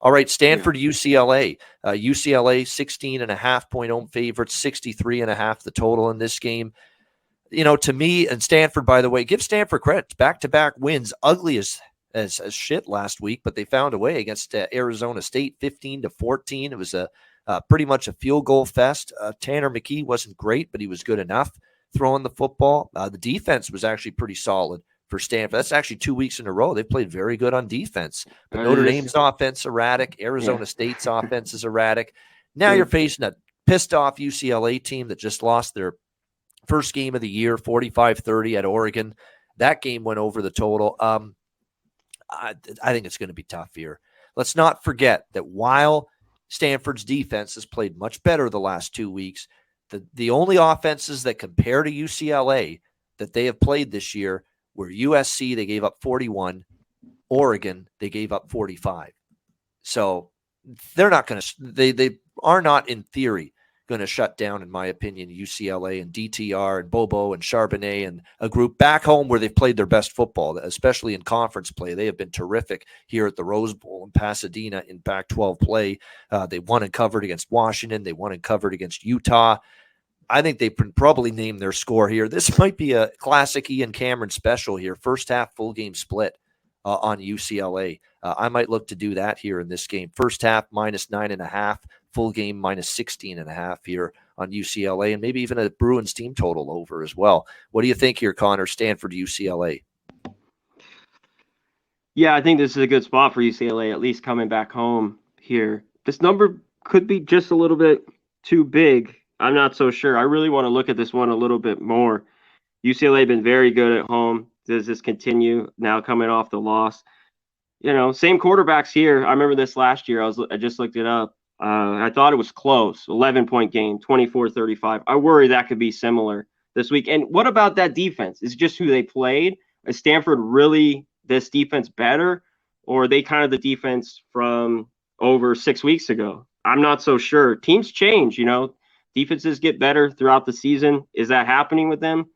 All right, Stanford, UCLA. UCLA 16.5-point home favorites, 63.5 the total in this game. To me, and Stanford, by the way, give Stanford credit. Back-to-back wins, ugly as shit last week, but they found a way against Arizona State, 15-14. It was pretty much a field goal fest. Tanner McKee wasn't great, but he was good enough throwing the football. The defense was actually pretty solid for Stanford. That's actually 2 weeks in a row. They played very good on defense. But Notre Dame's offense erratic. Arizona State's offense is erratic. Now you're facing a pissed-off UCLA team that just lost their first game of the year, 45-30 at Oregon. That game went over the total. I think it's going to be tough here. Let's not forget that while Stanford's defense has played much better the last 2 weeks, the only offenses that compare to UCLA that they have played this year were USC, they gave up 41, Oregon, they gave up 45. So they're not going to – they are not, in theory, going to shut down, in my opinion, UCLA and DTR and Bobo and Charbonnet and a group back home where they've played their best football, especially in conference play. They have been terrific here at the Rose Bowl in Pasadena in Pac-12 play. They won and covered against Washington. They won and covered against Utah. I think they can probably name their score here. This might be a classic Ian Cameron special here. First half, full game split on UCLA. I might look to do that here in this game. First half, -9.5. Full game, -16.5 here on UCLA, and maybe even a Bruins team total over as well. What do you think here, Conor? Stanford, UCLA. Yeah, I think this is a good spot for UCLA, at least coming back home here. This number could be just a little bit too big. I'm not so sure. I really want to look at this one a little bit more. UCLA been very good at home. Does this continue now coming off the loss? Same quarterbacks here. I remember this last year. I just looked it up. I thought it was close. 11-point game, 24-35. I worry that could be similar this week. And what about that defense? Is it just who they played? Is Stanford really this defense better? Or are they kind of the defense from over 6 weeks ago? I'm not so sure. Teams change, Defenses get better throughout the season. Is that happening with them?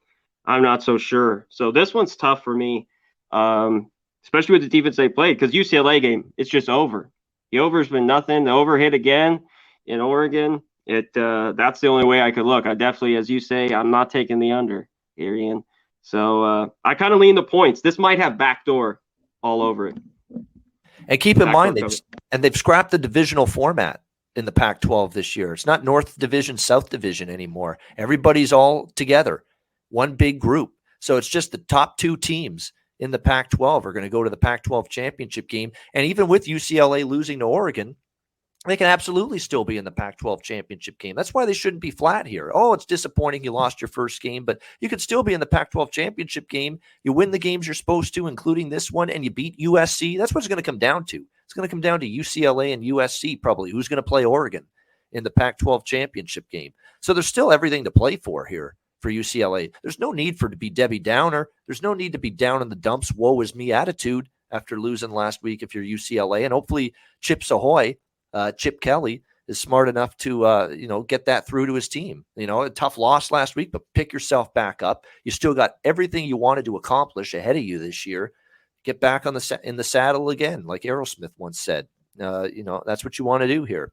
I'm not so sure. So this one's tough for me, especially with the defense they played, because UCLA game, it's just over. The over's been nothing. The over hit again in Oregon. That's the only way I could look. I definitely, as you say, I'm not taking the under, Arian. So I kind of lean the points. This might have backdoor all over it. And keep in mind, they've scrapped the divisional format in the Pac-12 this year. It's not North Division, South Division anymore. Everybody's all together, one big group. So it's just the top two teams in the Pac-12 are going to go to the Pac-12 championship game. And even with UCLA losing to Oregon, they can absolutely still be in the Pac-12 championship game. That's why they shouldn't be flat here. Oh, it's disappointing you lost your first game, but you could still be in the Pac-12 championship game. You win the games you're supposed to, including this one, and you beat USC. That's what it's going to come down to. It's going to come down to UCLA and USC probably. Who's going to play Oregon in the Pac-12 championship game? So there's still everything to play for here for UCLA. There's no need for it to be Debbie Downer. There's no need to be down in the dumps, woe is me attitude after losing last week if you're UCLA. And hopefully Chips Ahoy, Chip Kelly, is smart enough to get that through to his team. A tough loss last week, but pick yourself back up. You still got everything you wanted to accomplish ahead of you this year. Get back in the saddle again, like Aerosmith once said. That's what you want to do here.